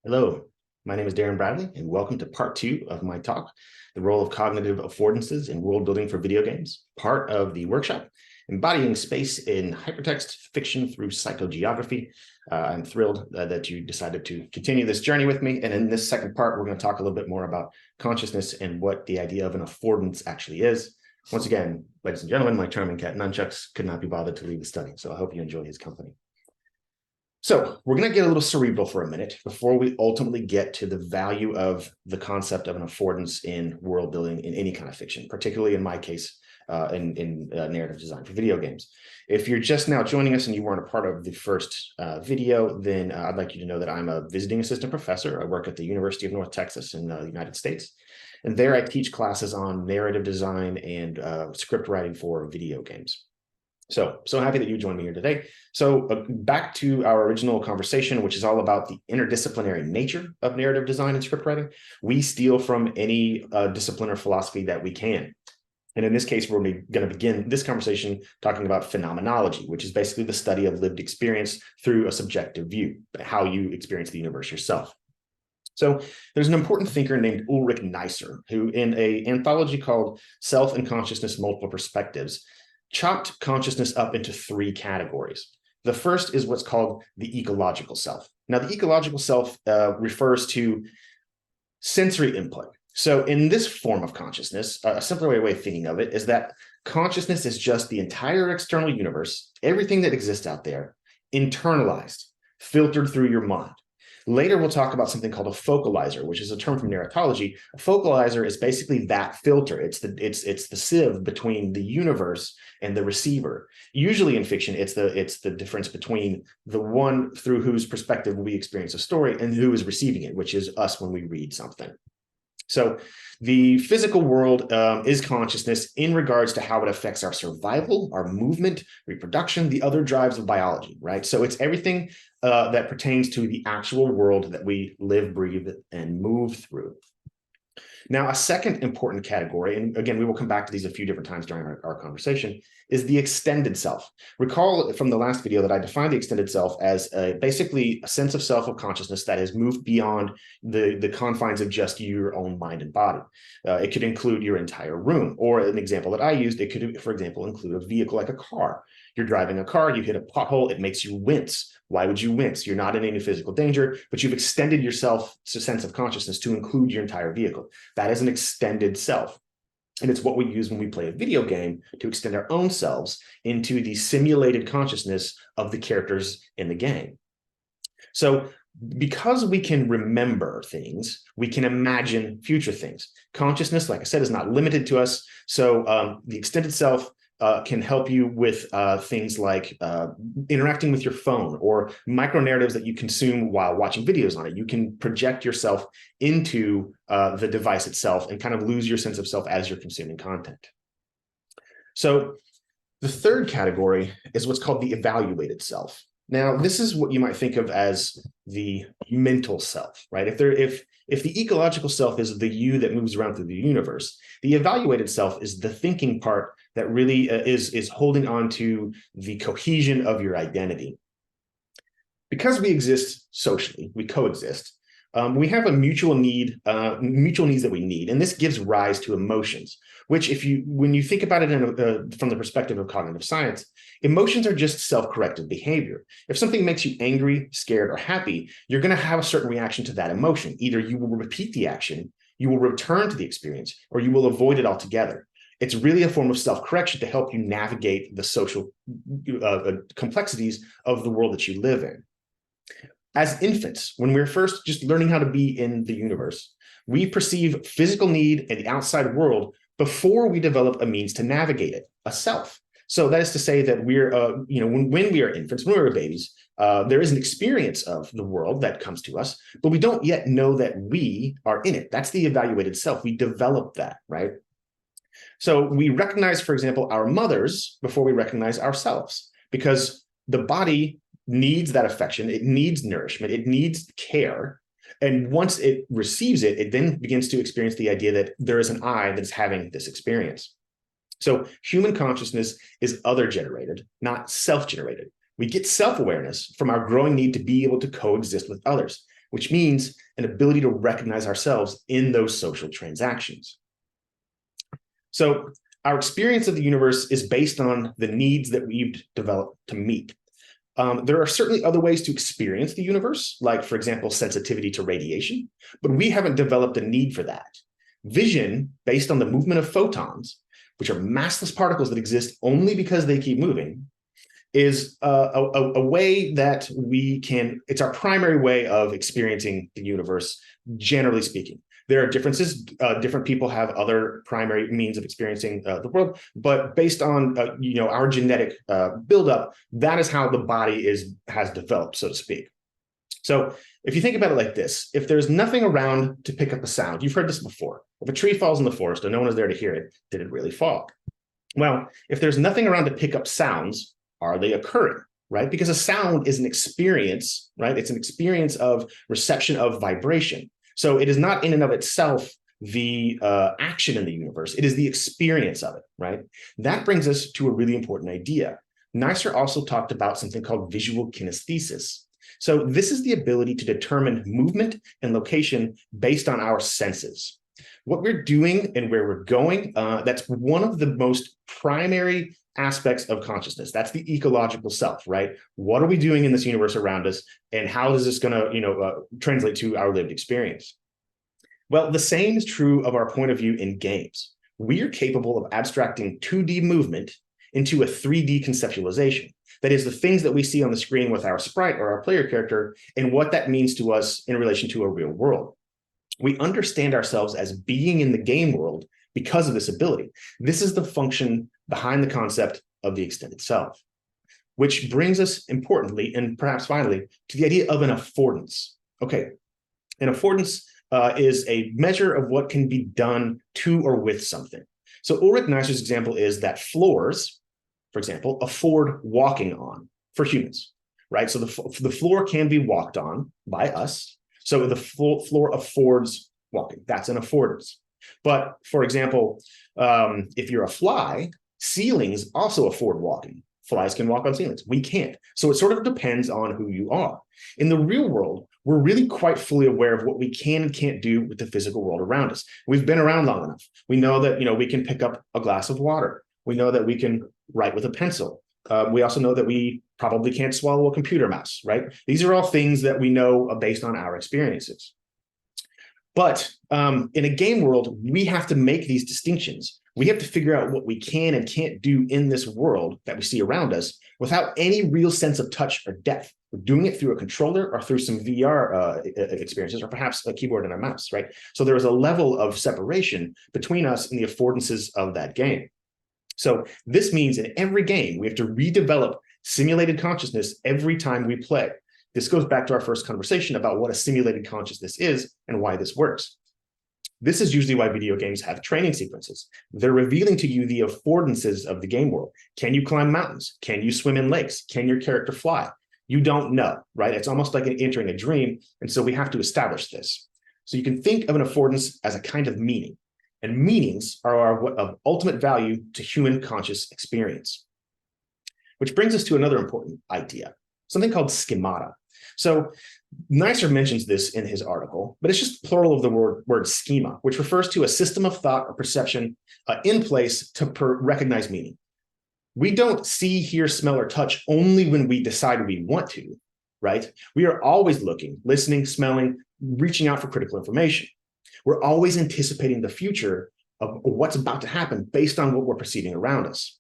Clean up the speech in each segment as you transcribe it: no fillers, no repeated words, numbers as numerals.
Hello, my name is Darren Bradley, and welcome to part 2 of my talk, the role of cognitive affordances in world building for video games, part of the workshop, Embodying Space in Hypertext Fiction through Psychogeography. I'm thrilled that you decided to continue this journey with me, and in this second part, we're going to talk a little bit more about consciousness and what the idea of an affordance actually is. Once again, ladies and gentlemen, my charming cat Nunchucks could not be bothered to leave the study, so I hope you enjoy his company. So we're going to get a little cerebral for a minute before we ultimately get to the value of the concept of an affordance in world building in any kind of fiction, particularly in my case, in narrative design for video games. If you're just now joining us and you weren't a part of the first video, then I'd like you to know that I'm a visiting assistant professor. I work at the University of North Texas in the United States. And there I teach classes on narrative design and script writing for video games. So happy that you joined me here today. So back to our original conversation, which is all about the interdisciplinary nature of narrative design and script writing. We steal from any discipline or philosophy that we can. And in this case, we're going to begin this conversation talking about phenomenology, which is basically the study of lived experience through a subjective view, how you experience the universe yourself. So there's an important thinker named Ulrich Neisser, who in an anthology called Self and Consciousness, Multiple Perspectives, chopped consciousness up into 3 categories. The first is what's called the ecological self. Now, the ecological self refers to sensory input. So in this form of consciousness, a simpler way of thinking of it is that consciousness is just the entire external universe, everything that exists out there, internalized, filtered through your mind. Later, we'll talk about something called a focalizer, which is a term from narratology. A focalizer is basically that filter. It's the sieve between the universe and the receiver. Usually in fiction, it's the difference between the one through whose perspective we experience a story and who is receiving it, which is us when we read something. So the physical world is consciousness in regards to how it affects our survival, our movement, reproduction, the other drives of biology, right? So it's everything that pertains to the actual world that we live, breathe, and move through. Now, a second important category, and again, we will come back to these a few different times during our conversation, is the extended self. Recall from the last video that I defined the extended self as basically a sense of self of consciousness that has moved beyond the confines of just your own mind and body. It could include your entire room, or an example that I used, it could, for example, include a vehicle like a car. You're driving a car, you hit a pothole, it makes you wince. Why would you wince? You're not in any physical danger, but you've extended yourself to sense of consciousness to include your entire vehicle. That is an extended self. And it's what we use when we play a video game to extend our own selves into the simulated consciousness of the characters in the game. So because we can remember things, we can imagine future things. Consciousness, like I said, is not limited to us. So the extended self can help you with things like interacting with your phone or micro narratives that you consume while watching videos on it. You can project yourself into the device itself and kind of lose your sense of self as you're consuming content. So the third category is what's called the evaluated self. Now, this is what you might think of as the mental self, right? If the ecological self is the you that moves around through the universe, the evaluated self is the thinking part that really is holding on to the cohesion of your identity. Because we exist socially, we coexist, we have a mutual needs that we need, and this gives rise to emotions, which when you think about it from the perspective of cognitive science, emotions are just self-corrective behavior. If something makes you angry, scared, or happy, you're going to have a certain reaction to that emotion. Either you will repeat the action, you will return to the experience, or you will avoid it altogether. It's really a form of self-correction to help you navigate the social complexities of the world that you live in. As infants, when we're first just learning how to be in the universe, we perceive physical need and the outside world before we develop a means to navigate it, a self. So that is to say that we're, when we are infants, when we're babies, there is an experience of the world that comes to us, but we don't yet know that we are in it. That's the evaluated self. We develop that, right? So we recognize, for example, our mothers before we recognize ourselves, because the body needs that affection, it needs nourishment, it needs care. And once it receives it, it then begins to experience the idea that there is an I that is having this experience. So human consciousness is other-generated, not self-generated. We get self-awareness from our growing need to be able to coexist with others. which means an ability to recognize ourselves in those social transactions. So our experience of the universe is based on the needs that we've developed to meet. There are certainly other ways to experience the universe, like, for example, sensitivity to radiation, but we haven't developed a need for that. Vision, based on the movement of photons, which are massless particles that exist only because they keep moving, is a way that we can, it's our primary way of experiencing the universe, generally speaking. There are differences. Different people have other primary means of experiencing the world, but based on our genetic buildup, that is how the body has developed, so to speak. So if you think about it like this, if there's nothing around to pick up a sound, you've heard this before. If a tree falls in the forest and no one is there to hear it, did it really fall? Well, if there's nothing around to pick up sounds, are they occurring? Right? Because a sound is an experience, right? It's an experience of reception of vibration. So it is not in and of itself the action in the universe. It is the experience of it, right? That brings us to a really important idea. Neisser also talked about something called visual kinesthesis. So this is the ability to determine movement and location based on our senses. What we're doing and where we're going, that's one of the most primary aspects of consciousness. That's the ecological self, right? What are we doing in this universe around us, and how is this going to, translate to our lived experience? Well, the same is true of our point of view in games. We are capable of abstracting 2D movement into a 3D conceptualization. That is, the things that we see on the screen with our sprite or our player character, and what that means to us in relation to a real world. We understand ourselves as being in the game world because of this ability. This is the function behind the concept of the extended self, which brings us importantly, and perhaps finally, to the idea of an affordance. Okay, an affordance is a measure of what can be done to or with something. So Ulrich Neisser's example is that floors, for example, afford walking on for humans, right? So the floor can be walked on by us. So the floor affords walking. That's an affordance. But for example, if you're a fly, ceilings also afford walking. Flies can walk on ceilings. We can't. So it sort of depends on who you are. In the real world, we're really quite fully aware of what we can and can't do with the physical world around us. We've been around long enough. We know that we can pick up a glass of water. We know that we can write with a pencil. We also know that we probably can't swallow a computer mouse, right? These are all things that we know based on our experiences. But in a game world, we have to make these distinctions. We have to figure out what we can and can't do in this world that we see around us without any real sense of touch or depth. We're doing it through a controller or through some VR experiences, or perhaps a keyboard and a mouse, right? So there is a level of separation between us and the affordances of that game. So this means in every game, we have to redevelop simulated consciousness every time we play. This goes back to our first conversation about what a simulated consciousness is and why this works. This is usually why video games have training sequences. They're revealing to you the affordances of the game world. Can you climb mountains? Can you swim in lakes? Can your character fly? You don't know, right? It's almost like entering a dream, and so we have to establish this. So you can think of an affordance as a kind of meaning, and meanings are of ultimate value to human conscious experience. Which brings us to another important idea, something called schemata. So Neisser mentions this in his article, but it's just plural of the word schema, which refers to a system of thought or perception in place to recognize meaning. We don't see, hear, smell, or touch only when we decide we want to, right? We are always looking, listening, smelling, reaching out for critical information. We're always anticipating the future of what's about to happen based on what we're perceiving around us.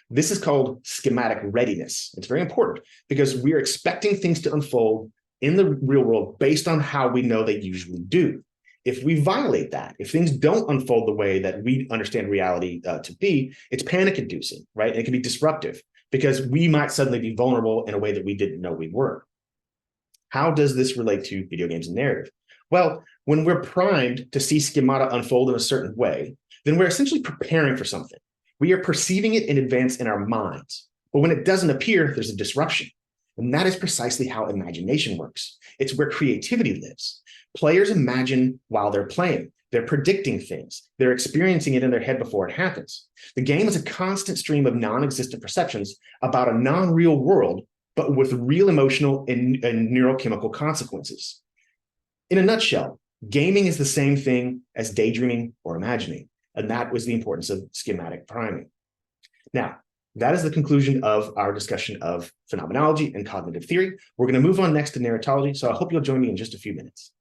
This is called schematic readiness. It's very important because we are expecting things to unfold in the real world based on how we know they usually do. If we violate that, if things don't unfold the way that we understand reality to be, it's panic-inducing, right? And it can be disruptive because we might suddenly be vulnerable in a way that we didn't know we were. How does this relate to video games and narrative? Well, when we're primed to see schemata unfold in a certain way, then we're essentially preparing for something. We are perceiving it in advance in our minds. But when it doesn't appear, there's a disruption. And that is precisely how imagination works. It's where creativity lives. Players imagine while they're playing. They're predicting things. They're experiencing it in their head before it happens. The game is a constant stream of non-existent perceptions about a non-real world, but with real emotional and neurochemical consequences. In a nutshell, gaming is the same thing as daydreaming or imagining, and that was the importance of schematic priming. Now, that is the conclusion of our discussion of phenomenology and cognitive theory. We're going to move on next to narratology, so I hope you'll join me in just a few minutes.